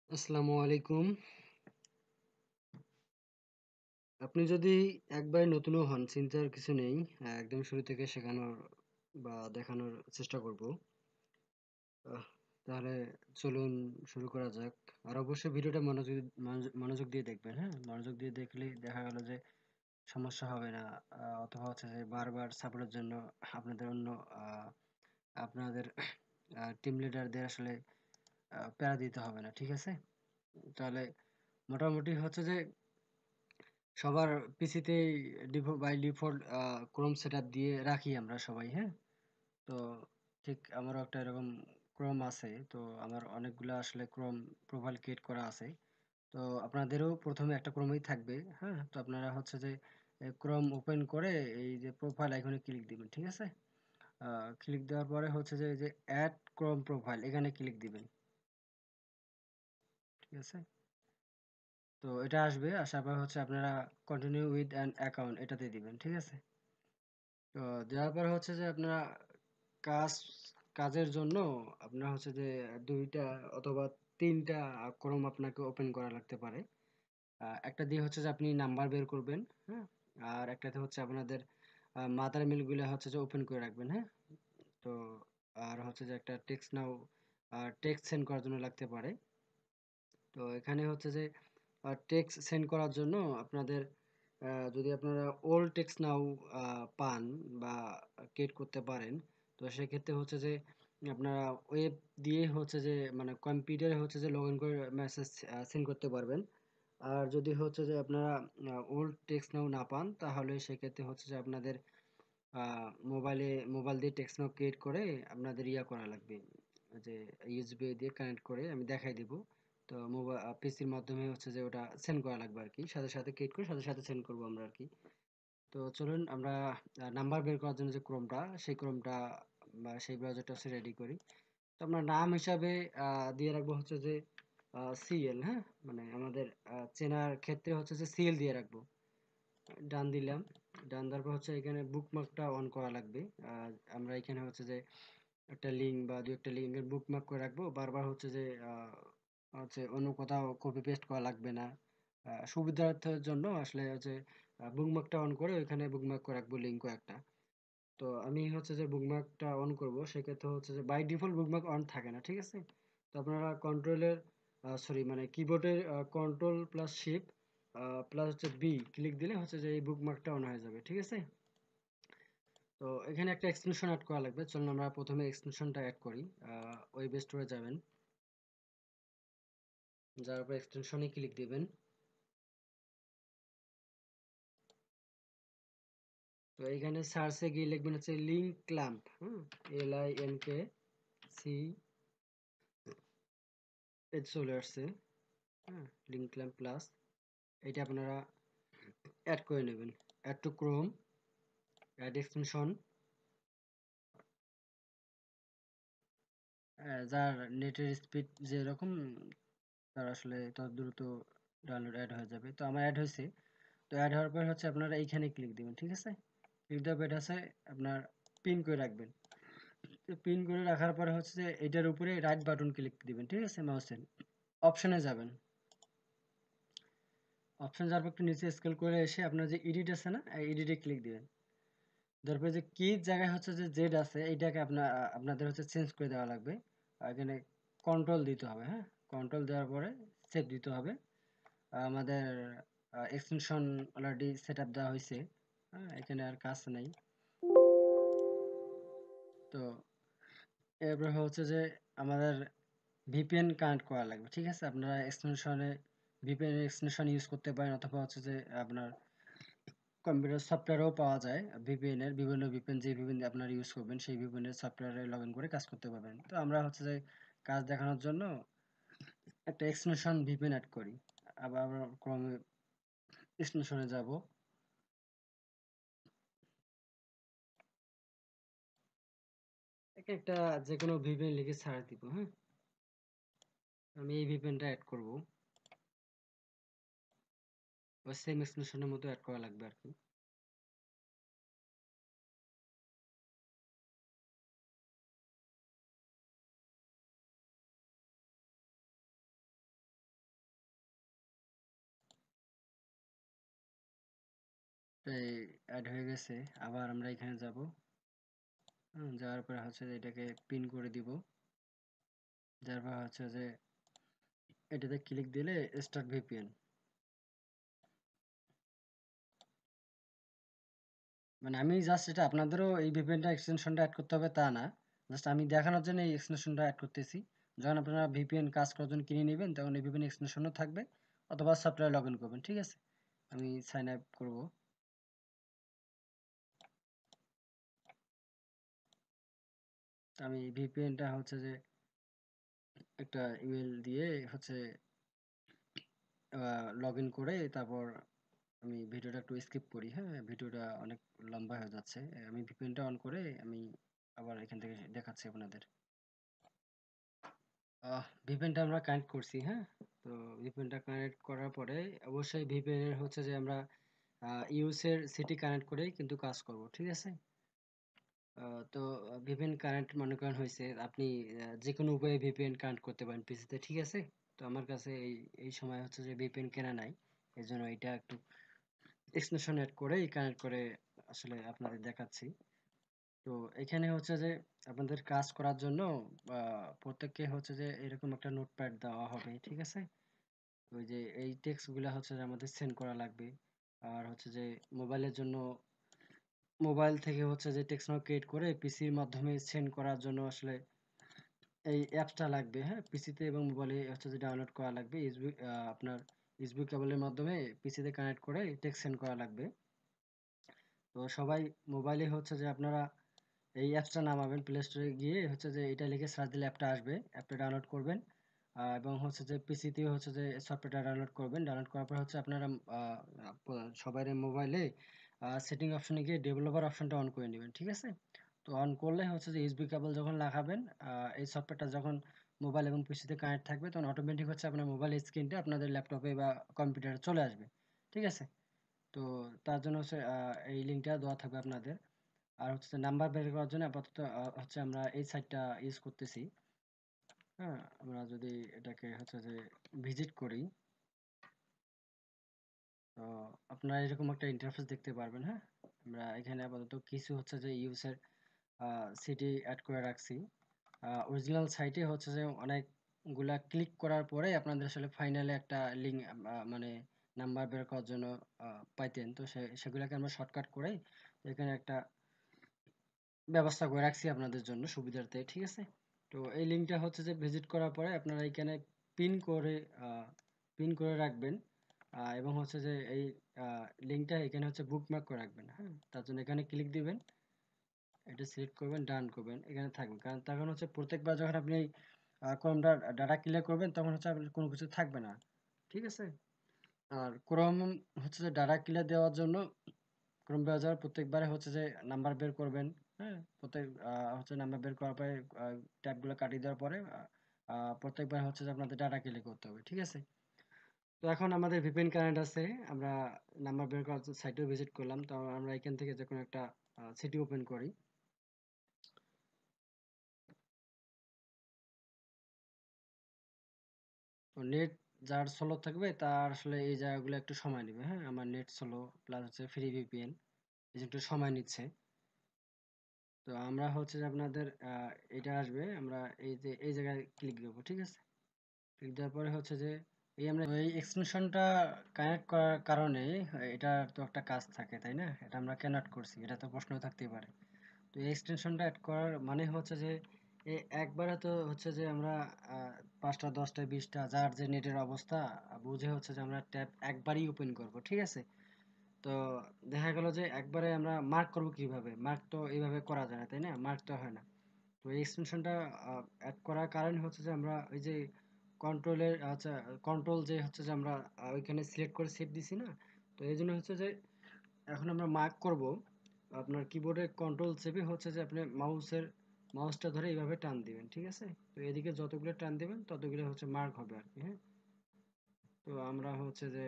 আসসালামু আলাইকুম। আপনি যদি একবারে নতুনও হন, চিন্তার কিছু নেই। একদম শুরু থেকে শেখানোর বা দেখানোর চেষ্টা করব। আহ তাহলে চলুন শুরু করা যাক। আর অবশ্যই ভিডিওটা মনোযোগ দিয়ে দেখবেন, হ্যাঁ? মনোযোগ দিয়ে দেখলেই দেখা গেল যে সমস্যা হবে না। অথবা হচ্ছে যে বারবার সাপোর্টের জন্য আপনাদের অন্য আ আপনাদের টিম লিডারদের আসলে প্যারা দিতে হবে না। ঠিক আছে? তাহলে মোটামুটি হচ্ছে যে সবার পিসিতেই বাই ডিফল্ট ক্রোম সেটআপ দিয়ে রাখি আমরা সবাই, হ্যাঁ? তো ঠিক আমারও একটা এরকম ক্রোম আছে। তো আমার অনেকগুলা আসলে ক্রোম প্রোফাইল ক্রিয়েট করা আছে। তো আপনাদেরও প্রথমে একটা ক্রোমই থাকবে, হ্যাঁ? তো আপনারা হচ্ছে যে ক্রোম ওপেন করে এই যে প্রোফাইল আইকনে ক্লিক দিবেন, ঠিক আছে? ক্লিক দেওয়ার পরে হচ্ছে যে এই যে অ্যাড ক্রোম প্রোফাইল এখানে ক্লিক দিবেন, ঠিক আছে? তো এটা আসবে, আসার পর হচ্ছে আপনারা কন্টিনিউ উইথ অ্যান অ্যাকাউন্ট এটাতে দিবেন, ঠিক আছে? তো দেওয়ার পর হচ্ছে যে আপনারা কাজ কাজের জন্য আপনার হচ্ছে যে ২ টা অথবা ৩ টা ক্রোম আপনাকে ওপেন করা লাগতে পারে। একটা দিয়ে হচ্ছে যে আপনি নাম্বার বের করবেন, হ্যাঁ? আর একটাতে হচ্ছে আপনাদের মাদার মেইলগুলা হচ্ছে যে ওপেন করে রাখবেন, হ্যাঁ? তো আর হচ্ছে যে একটা টেক্সট সেন্ড করার জন্য লাগতে পারে। তো এখানে হচ্ছে যে টেক্সট সেন্ড করার জন্য আপনাদের যদি আপনারা ওল্ড টেক্সট নাও পান বা ক্রিয়েট করতে পারেন, তো সেক্ষেত্রে হচ্ছে যে আপনারা ওয়েব দিয়ে হচ্ছে যে মানে কম্পিউটারে হচ্ছে যে লগ ইন করে মেসেজ সেন্ড করতে পারবেন। আর যদি হচ্ছে যে আপনারা ওল্ড টেক্সট নাও না পান, তাহলে সেক্ষেত্রে হচ্ছে যে আপনাদের মোবাইল দিয়ে টেক্সট নাও ক্রিয়েট করে আপনাদের ইয়া করা লাগবে, যে ইউএসবি দিয়ে কানেক্ট করে আমি দেখাই দিব। তো মোবাইল পিসির মাধ্যমে হচ্ছে যে ওটা সেন্ড করা লাগবে আর কি, সাথে সাথে ক্রিয়েট করে সাথে সাথে সেন্ড করবো আমরা আর কি। তো চলুন আমরা নাম্বার বের করার জন্য যে ক্রোমটা, সেই ক্রোমটা বা সেই ব্রাউজারটা হচ্ছে রেডি করি। তো আমরা নাম হিসাবে দিয়ে রাখবো হচ্ছে যে সিএল, হ্যাঁ? মানে আমাদের চেনার ক্ষেত্রে হচ্ছে যে সিএল দিয়ে রাখবো। ডান দিলাম। ডান দেওয়ার পর হচ্ছে এখানে বুকমার্কটা অন করা লাগবে। আমরা এখানে হচ্ছে যে একটা লিঙ্ক বা দু একটা লিঙ্কের বুকমার্ক করে রাখবো। বারবার হচ্ছে যে অন্য কোথাও কপি পেস্ট করা লাগবে না। সুবিধার্থের জন্য আসলে হচ্ছে বুকমার্কটা অন করে ওইখানে বুকমার্ক করে রাখবো লিঙ্ক কয়েকটা। তো আমি হচ্ছে যে বুকমার্কটা অন করব, সেক্ষেত্রে হচ্ছে যে বাই ডিফল্ট বুকমার্ক অন থাকে না, ঠিক আছে? তো আপনারা কন্ট্রোলের সরি মানে কিবোর্ডের কন্ট্রোল প্লাস শিফট প্লাস হচ্ছে বি ক্লিক দিলে হচ্ছে যে এই বুকমার্কটা অন হয়ে যাবে, ঠিক আছে? তো এখানে একটা এক্সটেনশন অ্যাড করা লাগবে। চলুন আমরা প্রথমে এক্সটেনশনটা অ্যাড করি। ওয়েব স্টোরে যাবেন, যাওয়ার পর এক্সটেনশনে ক্লিক দিবেন। তো এখানে সার্চে গিয়ে লিখবেন হচ্ছে লিঙ্ক ক্ল্যাম্প, হুম? LINK চলে আসছে, হ্যাঁ? লিঙ্ক ক্ল্যাম্প প্লাস এটা আপনারা অ্যাড করে নেবেন। Add to Chrome, add extension. যার নেটের স্পিড যেরকম তার আসলে তত দ্রুত ডাউনলোড অ্যাড হয়ে যাবে। তো আমার অ্যাড হয়েছে। তো অ্যাড হওয়ার পর হচ্ছে আপনারা এইখানে ক্লিক দিবেন, ঠিক আছে? ক্লিক দেওয়ার পর এটা আছে আপনার পিন করে রাখবেন। তো পিন করে রাখার পরে হচ্ছে যে এটার উপরে রাইট বাটন ক্লিক দিবেন, ঠিক আছে? মাউসের অপশনে যাবেন। অপশন যাওয়ার পর একটু নিচে স্ক্রল করে এসে আপনার যে এডিট আছে না, এডিটে ক্লিক দিবেন। তারপরে যে কি জায়গায় হচ্ছে যে জেড আছে এইটাকে আপনাদের হচ্ছে চেঞ্জ করে দেওয়া লাগবে। আর এখানে কন্ট্রোল দিতে হবে, হ্যাঁ? কন্ট্রোল দেওয়ার পরে সেভ দিতে হবে। আমাদের এক্সটেনশন অলরেডি সেট আপ দেওয়া হয়েছে, হ্যাঁ? এখানে আর কাজ নাই। তো এরপর হচ্ছে যে আমাদের ভিপিএন কানেক্ট করা লাগবে, ঠিক আছে? আপনারা এক্সটেনশনে ভিপিএন এক্সটেনশন ইউজ করতে পারেন, অথবা হচ্ছে যে আপনার কম্পিউটার সফটওয়্যারও পাওয়া যায় ভিপিএন এর। বিভিন্ন ভিপিএন যে ভিপিএন আপনারা ইউজ করবেন সেই ভিপিএন এর সফটওয়্যারে লগ ইন করে কাজ করতে পারবেন। তো আমরা হচ্ছে যে কাজ দেখানোর জন্য একটা এক্সটেনশন ভিপিএন অ্যাড করি। আবার আমরা ক্রমে এক্সটেনশনে যাব। একটা যে কোনো ভিপিএন লিখে ছাড় দিব, হ্যাঁ? আমি এই ভিপিএনটা অ্যাড করব। ওই সেম এক্সটেনশনের মতো অ্যাড করা লাগবে আর কি। এই অ্যাড হয়ে গেছে। আবার আমরা এখানে যাব। যাওয়ার পরে হচ্ছে যে এটাকে পিন করে দিব। যার পর হচ্ছে যে এটাতে ক্লিক দিলে স্টার্ট ভিপিএন। মানে আমি জাস্ট এটা আপনাদেরও এই ভিপিএনটা এক্সটেনশনটা অ্যাড করতে হবে তা না। জাস্ট আমি দেখানোর জন্য এই এক্সটেনশনটা অ্যাড করতেছি। যখন আপনারা ভিপিএন কাজ করার জন্য কিনে নেবেন তখন এই ভিপিএন এক্সটেনশনও থাকবে, অথবা সফটওয়্যার লগ ইন করবেন। ঠিক আছে? আমি সাইন আপ করব। আমি ভিপিএনটা হচ্ছে যে একটা ইমেল দিয়ে হচ্ছে লগ ইন করে তারপর আমি ভিডিওটা একটু স্কিপ করি। হ্যাঁ, ভিডিওটা অনেক লম্বা হয়ে যাচ্ছে। আমি ভিপিএনটা অন করে আমি আবার এখান থেকে দেখাচ্ছি আপনাদের। ভিপিএনটা আমরা কানেক্ট করছি। হ্যাঁ, তো ভিপিএনটা কানেক্ট করার পরে অবশ্যই ভিপিএন এর হচ্ছে যে আমরা ইউএস এর সিটি কানেক্ট করেই কিন্তু কাজ করব। ঠিক আছে? তো ভিপিএন কানেক্ট মনে করেন হয়েছে, আপনি যে কোনো উপায়ে ভিপিএন কানেক্ট করতে পারেন পিসিতে। ঠিক আছে? তো আমার কাছে এই সময় হচ্ছে যে ভিপিএন কেনা নাই, এই জন্য এটা একটু এক্সটেনশন অ্যাড করেই কানেক্ট করে আসলে আপনাদের দেখাচ্ছি। তো এখানে হচ্ছে যে আপনাদের কাজ করার জন্য প্রত্যেককে হচ্ছে যে এরকম একটা নোটপ্যাড দেওয়া হবে। ঠিক আছে? ওই যে এই টেক্সট গুলা হচ্ছে যে আমাদের সেন্ড করা লাগবে। আর হচ্ছে যে মোবাইলের জন্য মোবাইল থেকে হচ্ছে যে টেক্সট নোট ক্রিয়েট করে পিসির মাধ্যমে সেন্ড করার জন্য আসলে এই অ্যাপসটা লাগবে। হ্যাঁ, পিসিতে এবং মোবাইলে হচ্ছে যে ডাউনলোড করা লাগবে। ইউএসবি আপনার ইউএসবি কেবলের মাধ্যমে পিসিতে কানেক্ট করে টেক্সট সেন্ড করা লাগবে। তো সবাই মোবাইলে হচ্ছে যে আপনারা এই অ্যাপসটা নামাবেন, প্লে স্টোরে গিয়ে হচ্ছে যে এটা লিখে সার্চ দিলে অ্যাপটা আসবে। অ্যাপটা ডাউনলোড করবেন। এবং হচ্ছে যে পিসিতেও হচ্ছে যে সফটওয়্যারটা ডাউনলোড করবেন। ডাউনলোড করার পর হচ্ছে আপনারা সবাই মোবাইলে সেটিং অপশনে গিয়ে ডেভেলপার অপশনটা অন করে নেবেন। ঠিক আছে? তো অন করলে হচ্ছে যে ইউএসবি কেবল যখন লাগাবেন, এই সফটওয়্যারটা যখন মোবাইল এবং পিসিতে কানেক্ট থাকবে তখন অটোমেটিক হচ্ছে আপনার মোবাইল স্ক্রিনটা আপনাদের ল্যাপটপে বা কম্পিউটারে চলে আসবে। ঠিক আছে? তো তার জন্য হচ্ছে এই লিঙ্কটা দেওয়া থাকবে আপনাদের। আর হচ্ছে নাম্বার বের করার জন্য আপাতত হচ্ছে আমরা এই সাইটটা ইউজ করতেছি। হ্যাঁ, আমরা যদি এটাকে হচ্ছে যে ভিজিট করি, তো আপনারা এরকম একটা ইন্টারফেস দেখতে পারবেন। হ্যাঁ, আমরা এখানে আপাতত কিছু হচ্ছে যে ইউজের সিটি অ্যাড করে রাখছি। অরিজিনাল সাইটে হচ্ছে যে অনেকগুলা ক্লিক করার পরে আপনাদের আসলে ফাইনালে একটা লিঙ্ক মানে নাম্বার বের করার জন্য পাইতেন। তো সেগুলোকে আমরা শর্টকাট করে এখানে একটা ব্যবস্থা করে রাখছি আপনাদের জন্য সুবিধার্থে। ঠিক আছে? তো এই লিঙ্কটা হচ্ছে যে ভিজিট করার পরে আপনারা এখানে পিন করে পিন করে রাখবেন। এবং হচ্ছে যে এই লিঙ্কটা এখানে হচ্ছে বুকমার্ক করে রাখবেন। হ্যাঁ, তার জন্য এখানে ক্লিক দিবেন, এটা সিলেক্ট করবেন, ডান করবেন, এখানে থাকবে। কারণ তখন হচ্ছে প্রত্যেকবার যখন আপনি ক্রোমটা ডাটা ক্লিয়ার করবেন তখন হচ্ছে আপনার কোনো কিছু থাকবে না। ঠিক আছে? আর ক্রোম হচ্ছে যে ডাটা ক্লিয়ার দেওয়ার জন্য ক্রোম ব্রাউজার প্রত্যেকবারে হচ্ছে যে নাম্বার বের করবেন। হ্যাঁ, প্রত্যেক হচ্ছে নাম্বার বের করার পরে ট্যাবগুলো কাটিয়ে দেওয়ার পরে প্রত্যেকবার হচ্ছে যে আপনাদের ডাটা ক্লিয়ার করতে হবে। ঠিক আছে? তো এখন আমাদের ভিপিএন কানেক্ট আছে। আমরা নাম্বার বের করার সাইটেও ভিজিট করলাম। তো আমরা এখান থেকে যে কোনো একটা সিটি ওপেন করি। তো নেট যার স্লো থাকবে তার আসলে এই জায়গাগুলো একটু সময় নেবে। হ্যাঁ, আমার নেট স্লো প্লাস হচ্ছে ফ্রি ভিপিএন, এই যে একটু সময় নিচ্ছে। তো আমরা হচ্ছে যে আপনাদের এটা আসবে, আমরা এই যে এই জায়গায় ক্লিক দেবো। ঠিক আছে? ক্লিক দেওয়ার পরে হচ্ছে যে এই আমরা এই এক্সটেনশনটা কানেক্ট করার কারণে এটা তো একটা কাজ থাকে, তাই না? এটা আমরা কেন অ্যাড করছি, এটা তো প্রশ্ন থাকতেই পারে। তো এই এক্সটেনশনটা অ্যাড করার মানে হচ্ছে যে একবারে তো হচ্ছে যে আমরা 5টা 10টা 20টা যার যে নেটের অবস্থা বুঝে হচ্ছে যে আমরা ট্যাব একবারই ওপেন করব। ঠিক আছে? তো দেখা গেল যে একবারে আমরা মার্ক করব কিভাবে, মার্ক তো এইভাবে করা যায় না, তাই না? মার্ক তো হয় না। তো এই এক্সটেনশনটা অ্যাড করার কারণ হচ্ছে যে আমরা ওই যে কন্ট্রোলের আচ্ছা কন্ট্রোল যে হচ্ছে যে আমরা ওইখানে সিলেক্ট করে সেভ দিছি না। তো এই জন্য হচ্ছে যে এখন আমরা মার্ক করব। আপনার কিবোর্ডে কন্ট্রোল চেপে হচ্ছে যে আপনি মাউসটা ধরে এইভাবে টান দিবেন। ঠিক আছে? তো এদিকে যতগুলো টান দিবেন ততগুলো হচ্ছে মার্ক হবে আর কি। হ্যাঁ, তো আমরা হচ্ছে যে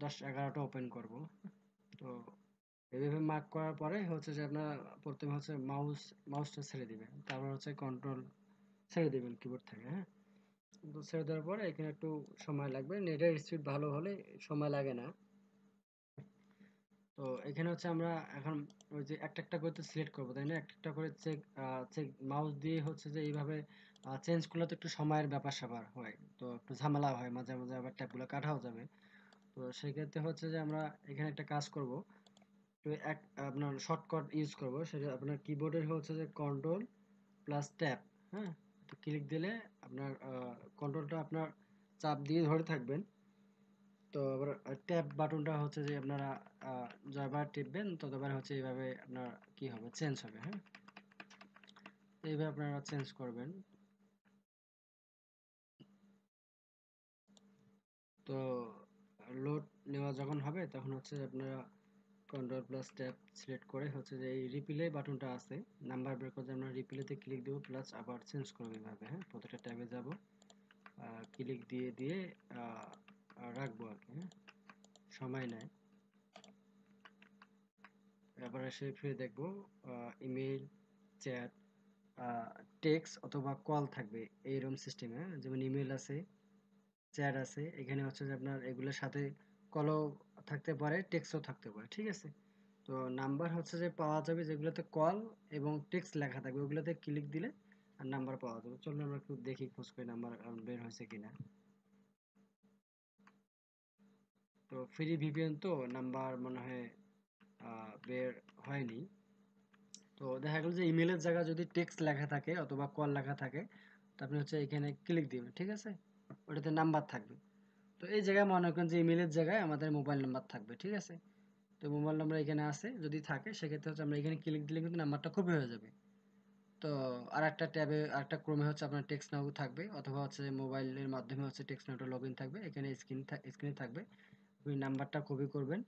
10 11টা ওপেন করব। তো এইভাবে মার্ক করার পরে হচ্ছে যে আপনার প্রথমে হচ্ছে মাউসটা ছেড়ে দিবেন, তারপর হচ্ছে কন্ট্রোল ছেড়ে দিবেন কিবোর্ড থেকে। হ্যাঁ, তো ছেড়ে দেওয়ার পরে এখানে একটু সময় লাগবে, নেটের স্পিড ভালো হলে সময় লাগে না। তো এখানে হচ্ছে আমরা এখন ওই যে একটা একটা করে সিলেক্ট করবো, তাই না? একটা একটা করে চেক চেক মাউস দিয়ে হচ্ছে যে এইভাবে চেঞ্জ করলে তো একটু সময়ের ব্যাপার স্যাপার হয়, তো একটু ঝামেলা হয়, মাঝে মাঝে আবার ট্যাবগুলো কাটাও যাবে। তো সেক্ষেত্রে হচ্ছে যে আমরা এখানে একটা কাজ করব, তো এক আপনার শর্টকাট ইউজ করব, সেটা আপনার কিবোর্ডের হচ্ছে যে কন্ট্রোল প্লাস ট্যাব। হ্যাঁ, তো ক্লিক দিলে আপনার কন্ট্রোলটা আপনার চাপ দিয়ে ধরে থাকবেন। তো আবার ট্যাব বাটনটা হচ্ছে যে আপনারা যতবার টিপবেন ততবার হচ্ছে এইভাবে আপনার কি হবে, চেঞ্জ হবে। হ্যাঁ, এইভাবে আপনারা চেঞ্জ করবেন। তো লোড নেওয়া যখন হবে তখন হচ্ছে আপনারা কন্ট্রোল প্লাস ট্যাব সিলেক্ট করে হচ্ছে যে এই রিপ্লে বাটনটা আছে, নাম্বার বের করতে আমরা রিপ্লেতে ক্লিক দেবো, প্লাস আবার চেঞ্জ করবো এইভাবে। হ্যাঁ, প্রত্যেকটা ট্যাবে যাব, ক্লিক দিয়ে দিয়ে রাখবো আর কি। হ্যাঁ, সময় নেয়। এবার এসে ফিরে দেখবো ইমেল, চ্যাট, টেক্সট অথবা কল থাকবে এইরকম সিস্টেমে। যেমন ইমেল আছে, চ্যাট আছে, এখানে হচ্ছে যে আপনার এগুলোর সাথে কলও থাকতে পারে, টেক্সটও থাকতে পারে। ঠিক আছে, তো নাম্বার হচ্ছে যে পাওয়া যাবে যেগুলোতে কল এবং টেক্সট লেখা থাকবে, ওগুলোতে ক্লিক দিলে আর নাম্বার পাওয়া যাবে। চলুন আমরা একটু দেখি, খোঁজ করে নাম্বার বের হয়েছে কিনা। তো ফ্রি ভিপিএন তো নাম্বার মনে হয় বের হয়নি। তো দেখা গেল যে ইমেলের জায়গায় যদি টেক্সট লেখা থাকে অথবা কল লেখা থাকে, তো আপনি হচ্ছে এখানে ক্লিক দিবেন। ঠিক আছে, ওটাতে নাম্বার থাকবে। তো এই জায়গায় মনে করেন যে ইমেলের জায়গায় আমাদের মোবাইল নাম্বার থাকবে। ঠিক আছে, তো মোবাইল নাম্বার এখানে আছে, যদি থাকে সেক্ষেত্রে হচ্ছে আমরা এখানে ক্লিক দিলে কিন্তু নাম্বারটা কপি হয়ে যাবে। তো আর একটা ট্যাবে আর একটা ক্রমে হচ্ছে আপনার টেক্সট নাও থাকবে, অথবা হচ্ছে মোবাইলের মাধ্যমে হচ্ছে টেক্সট নাওটা লগ ইন থাকবে, এখানে স্ক্রিনে থাকবে। আপনি নাম্বারটা কপি করবেন,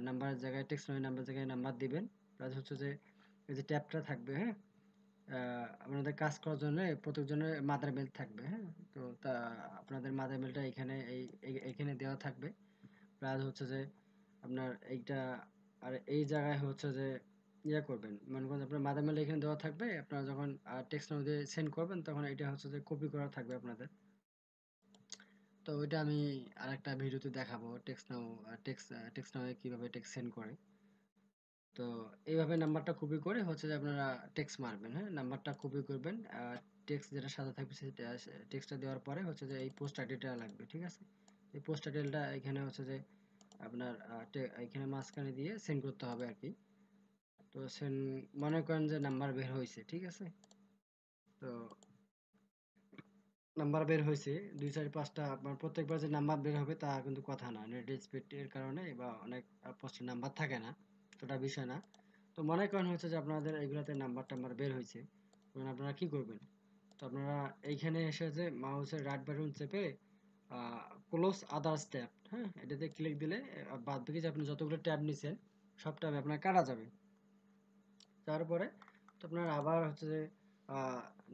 নাম্বারের জায়গায় টেক্সট নাও নাম্বার জায়গায় নাম্বার দিবেন। প্লাস হচ্ছে যে এই যে ট্যাবটা থাকবে, হ্যাঁ, আপনাদের কাজ করার জন্য প্রত্যেকজনের মাদার মেল থাকবে। হ্যাঁ, তো তা আপনাদের মাদার মেলটা এখানে এইখানে দেওয়া থাকবে। প্লাস হচ্ছে যে আপনার এইটা, আর এই জায়গায় হচ্ছে যে ইয়ে করবেন, মনে করেন আপনার মাদার মেল এখানে দেওয়া থাকবে, আপনারা যখন টেক্সট নাও দিয়ে সেন্ড করবেন তখন এটা হচ্ছে যে কপি করা থাকবে আপনাদের। তো ওইটা আমি আরেকটা ভিডিওতে দেখাবো, টেক্সট নাও টেক্সট নাও কিভাবে টেক্সট সেন্ড করে। তো এইভাবে নাম্বারটা কপি করে হচ্ছে যে আপনারা টেক্সট মারবেন। হ্যাঁ, নাম্বারটা কপি করবেন, টেক্সট যেটা সাদা থাকবে সেই টেক্সটটা দেওয়ার পরে হচ্ছে যে এই পোস্ট আইডিটা লাগবে। ঠিক আছে, এই পোস্ট আইডিটা এখানে হচ্ছে যে আপনার এখানে মাঝখানে দিয়ে সেন্ড করতে হবে আর কি। তো সেন্ড, মনে করেন যে নাম্বার বের হয়েছে। ঠিক আছে, তো নাম্বার বের হয়েছে 2 4 5টা, আপনার প্রত্যেকবার যে নাম্বার বের হবে তা কিন্তু কথা না, নেট স্পিড এর কারণে বা অনেক পোস্টের নাম্বার থাকে না, তো ওটা বিষয় না। তো মনে করেন হচ্ছে যে আপনাদের এইগুলাতে নাম্বার টাম্বার বের হয়েছে, তখন আপনারা কি করবেন? তো আপনারা এইখানে এসে যে মাউসের রাইট বাটন চেপে ক্লোজ আদার্স ট্যাব, হ্যাঁ, এটাতে ক্লিক দিলে বাদ বাকি যে আপনি যতগুলো ট্যাব নিছেন সব ট্যাব আপনার কাটা যাবে। তারপরে তো আপনার আবার হচ্ছে যে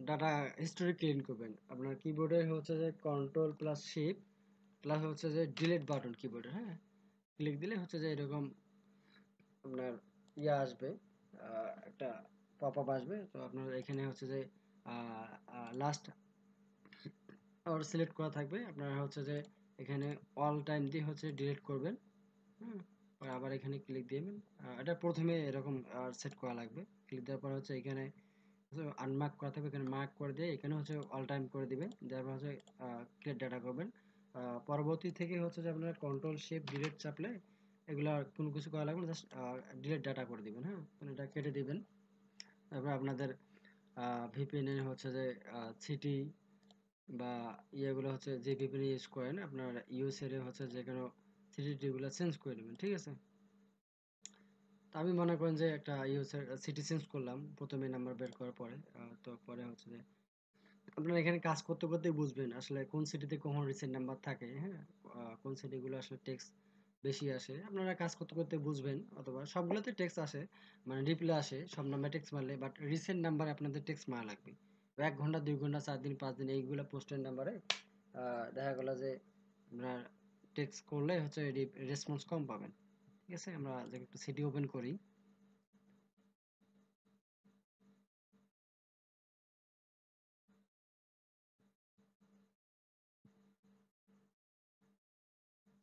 ডাটা হিস্টোরি ক্লিন করবেন। আপনার কিবোর্ডে হচ্ছে যে কন্ট্রোল প্লাস শিফট প্লাস হচ্ছে যে ডিলিট বাটন কিবোর্ডে, হ্যাঁ, ক্লিক দিলে হচ্ছে যে এরকম আপনার ইয়ে আসবে, একটা পপ আপ আসবে। তো আপনার এখানে হচ্ছে যে লাস্ট আর সিলেক্ট করা থাকবে, আপনারা হচ্ছে যে এখানে অল টাইম দিয়ে হচ্ছে ডিলিট করবেন। হুম, পরে আবার এখানে ক্লিক দিবেন। এটা প্রথমে এরকম সেট করা লাগবে। ক্লিক দেওয়ার পর হচ্ছে এখানে আনমার্ক করা থাকবে, এখানে মার্ক করে দিয়ে এখানে হচ্ছে অল টাইম করে দিবেন, দেওয়ার পর হচ্ছে ক্লিয়ার ডাটা করবেন। পরবর্তী থেকে হচ্ছে যে আপনারা কন্ট্রোল শিফট ডিলিট চাপলে এগুলা কোনো কিছু করা লাগবে না, জাস্ট ডিলিট ডাটা করে দিবেন। হ্যাঁ, তো এটা কেটে দিবেন। তারপর আপনাদের ভিপিএন এর হচ্ছে যে সিটি বা ইয়েগুলো হচ্ছে যে ভিপিএন ইউজ করেন আপনার ইউএস এর হচ্ছে যে কোনো সিটি গুলো চেঞ্জ করে নেবেন। ঠিক আছে, তো আমি মনে করেন যে একটা ইউএস এর সিটি চেঞ্জ করলাম প্রথমে নাম্বার বের করার পরে। তো পরে হচ্ছে যে আপনারা এখানে কাজ করতে করতে বুঝবেন আসলে কোন সিটিতে কখন রিসেন্ট নাম্বার থাকে। হ্যাঁ, কোন সিটিগুলো আসলে টেক্সট বেশি আসে আপনারা কাজ করতে করতে বুঝবেন, অথবা সবগুলোতে টেক্সট আসে, মানে রিপ্লাই আসে সব নাম্বার টেক্সট মারলে, বাট রিসেন্ট নাম্বারে আপনাদের টেক্সট মারা লাগবে। 1 ঘন্টা 2 ঘন্টা 4 দিন 5 দিন এইগুলো পোস্টের নাম্বারে দেখা গেল যে আপনার টেক্সট করলে হচ্ছে রেসপন্স কম পাবেন। ঠিক আছে, আমরা যে একটু সিটি ওপেন করি।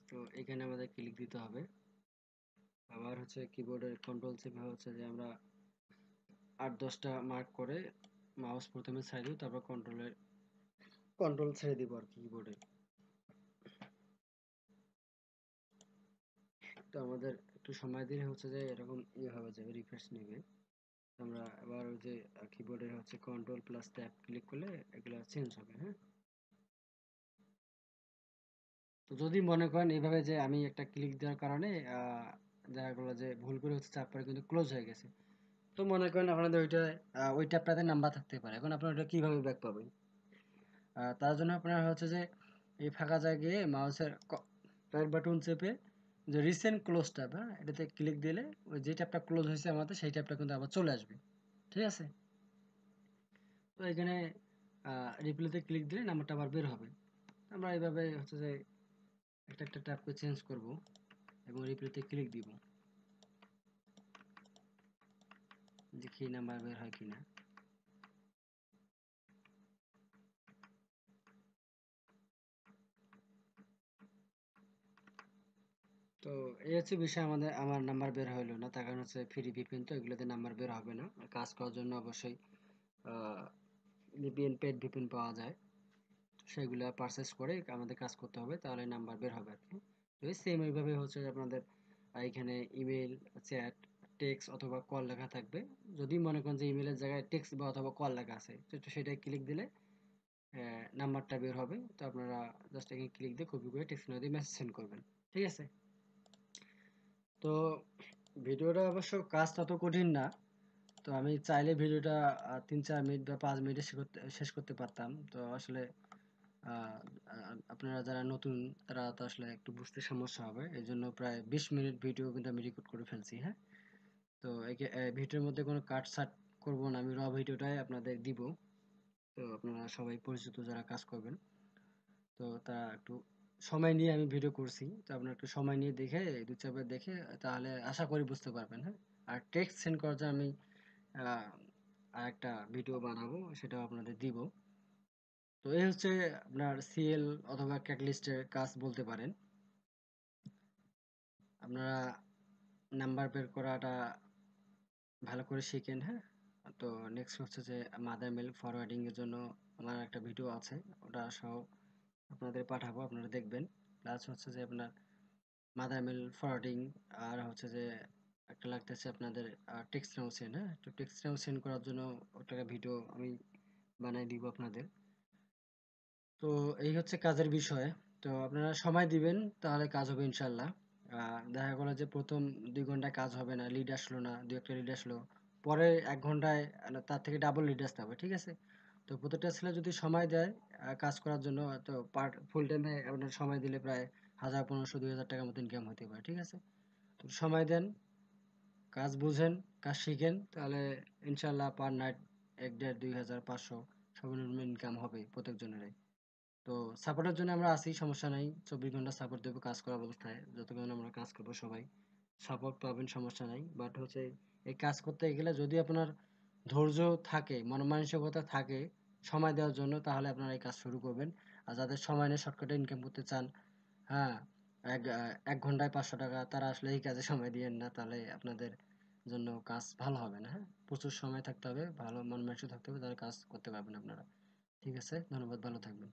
তো এখানে আমাদের ক্লিক দিতে হবে। আবার হচ্ছে কিবোর্ডের কন্ট্রোল চেপে হচ্ছে যে আমরা 8-10টা মার্ক করে মাউস প্রথমে ছেড়ে দিব, তারপর কন্ট্রোল ছেড়ে দিব আর কি কিবোর্ডে। তো আমাদের একটু সময় দিলে হচ্ছে যে এরকম ইয়ে হবে, যে রিফ্রেশ নেবে। আমরা আবার ওই যে কিবোর্ডের হচ্ছে কন্ট্রোল প্লাস ট্যাব ক্লিক করলে এগুলো চেঞ্জ হবে, হ্যাঁ। তো যদি মনে করেন এইভাবে যে আমি একটা ক্লিক দেওয়ার কারণে দেখা গেলো যে ভুল করে হচ্ছে চাপ পরে কিন্তু ক্লোজ হয়ে গেছে, তো মনে করেন আপনাদের ওই ট্যাবটাতে নাম্বার থাকতে পারে, এখন আপনারা ওটা কিভাবে ব্যাক পাবেন? তার জন্য আপনারা হচ্ছে যে এই ফাঁকা জায়গায় মাউসের রাইট বাটন চেপে যে রিসেন্ট ক্লোজ ট্যাব, হ্যাঁ, এটাতে ক্লিক দিলে ওই যে ট্যাবটা ক্লোজ হয়েছে আমাদের সেই ট্যাবটা কিন্তু আবার চলে আসবে, ঠিক আছে। তো এখানে রিপ্লেতে ক্লিক দিলে নাম্বারটা আবার বের হবে। আমরা এইভাবে হচ্ছে যে একটা একটা ট্যাবকে চেঞ্জ করব এবং রিপ্লেতে ক্লিক দিব, দেখি নাম্বার বের হয় কিনা। তো এই হচ্ছে বিষয়, আমার নাম্বার বের হইলো না, তার কারণ হচ্ছে ফ্রি ভিপিএন, তো এগুলোতে নাম্বার বের হবে না। কাজ করার জন্য অবশ্যই ভিপিএন, পেড ভিপিএন পাওয়া যায়, সেগুলা পারচেস করে আমাদের কাজ করতে হবে, তাহলে নাম্বার বের হবে আর কি। তো সেম এইভাবে হচ্ছে যে আপনাদের এখানে ইমেল, চ্যাট, টেক্সট অথবা কল লেখা থাকবে। যদি মনে করেন যে ইমেলের জায়গায় টেক্সট বা অথবা কল লেখা আছে, তো সেটাই ক্লিক দিলে নাম্বারটা বের হবে। তো আপনারা জাস্ট এখানে ক্লিক দিয়ে কপি করে টেক্সট দিয়ে মেসেজ সেন্ড করবেন, ঠিক আছে। তো ভিডিওটা অবশ্য কাজ তত কঠিন না। তো আমি চাইলে ভিডিওটা 3-4 মিনিট বা 5 মিনিটে শেষ করতে পারতাম। তো আসলে আহ, আপনারা যারা নতুন তারা তো আসলে একটু বুঝতে সমস্যা হবে, এই জন্য প্রায় 20 মিনিট ভিডিও কিন্তু আমি রেকর্ড করে ফেলছি, হ্যাঁ। তো ভিডিওর মধ্যে কোনো কাট সাট করবো না, আমি ভিডিওটাই আপনাদের দিব। তো আপনারা সবাই পরিচিত যারা কাজ করবেন, তো তারা একটু সময় নিয়ে আমি ভিডিও করছি, তো আপনারা একটু সময় নিয়ে দেখে 2-4 বার দেখে তাহলে আশা করি বুঝতে পারবেন, হ্যাঁ। আর টেক্সট সেন্ড করার জন্য আমি আর একটা ভিডিও বানাবো, সেটাও আপনাদের দিব। তো এই হচ্ছে আপনার সিএল অথবা ক্যাটলিস্টের কাজ বলতে পারেন। আপনারা নাম্বার বের করাটা ভালো করে শিখেন, হ্যাঁ। তো নেক্সট হচ্ছে যে মাদার মেল ফরওয়ার্ডিং এর জন্য আমার একটা ভিডিও আছে, ওটা সহ আপনাদের পাঠাবো, আপনারা দেখবেন। প্লাস হচ্ছে যে আপনার মাদার মেল ফরওয়ার্ডিং, আর হচ্ছে যে একটা লাগতেছে আপনাদের টেক্সট নাও সেন্ড, হ্যাঁ। তো টেক্সট নাও সেন্ড করার জন্য ওটা ভিডিও আমি বানাই দিব আপনাদের। তো এই হচ্ছে কাজের বিষয়। তো আপনারা সময় দিবেন, তাহলে কাজ হবে ইনশাল্লাহ। দেখা গেলো যে প্রথম 2 ঘন্টায় কাজ হবে না, লিড আসলো না, দু একটা লিড আসলো, পরে 1 ঘন্টায় তার থেকে ডাবল লিড আসতে হবে, ঠিক আছে। তো প্রত্যেকটা ছেলে যদি সময় দেয় কাজ করার জন্য, তো ফুল টাইমে আপনার সময় দিলে প্রায় 1,000, 1,500, 2,000 টাকার মতো ইনকাম হতে পারে, ঠিক আছে। তো সময় দেন, কাজ বুঝেন, কাজ শিখেন, তাহলে ইনশাল্লাহ পার নাইট 1,500, 2,000, 500 সর্বনিম্ন ইনকাম হবে প্রত্যেকজনেরই। তো সাপোর্টের জন্য আমরা আছি, সমস্যা নাই, 24 ঘন্টা সাপোর্ট দেবো কাজ করা অবস্থায়, যতক্ষণ আমরা কাজ করবো সবাই সাপোর্ট পাবেন, সমস্যা নাই। বাট হচ্ছে এই কাজ করতে গেলে যদি আপনার ধৈর্য থাকে, মন মানসিকতা থাকে সময় দেওয়ার জন্য, তাহলে আপনারা এই কাজ শুরু করবেন। আর যাদের সময় নেই, শর্টকাটে ইনকাম করতে চান, হ্যাঁ, 1 ঘন্টায় 500 টাকা, তারা আসলে এই কাজে সময় দিয়েন না, তাহলে আপনাদের জন্য কাজ ভালো হবে না, হ্যাঁ। প্রচুর সময় থাকতে হবে, ভালো মন মানসিক থাকতে হবে, তাহলে কাজ করতে পারবেন আপনারা। ঠিক আছে, ধন্যবাদ, ভালো থাকবেন।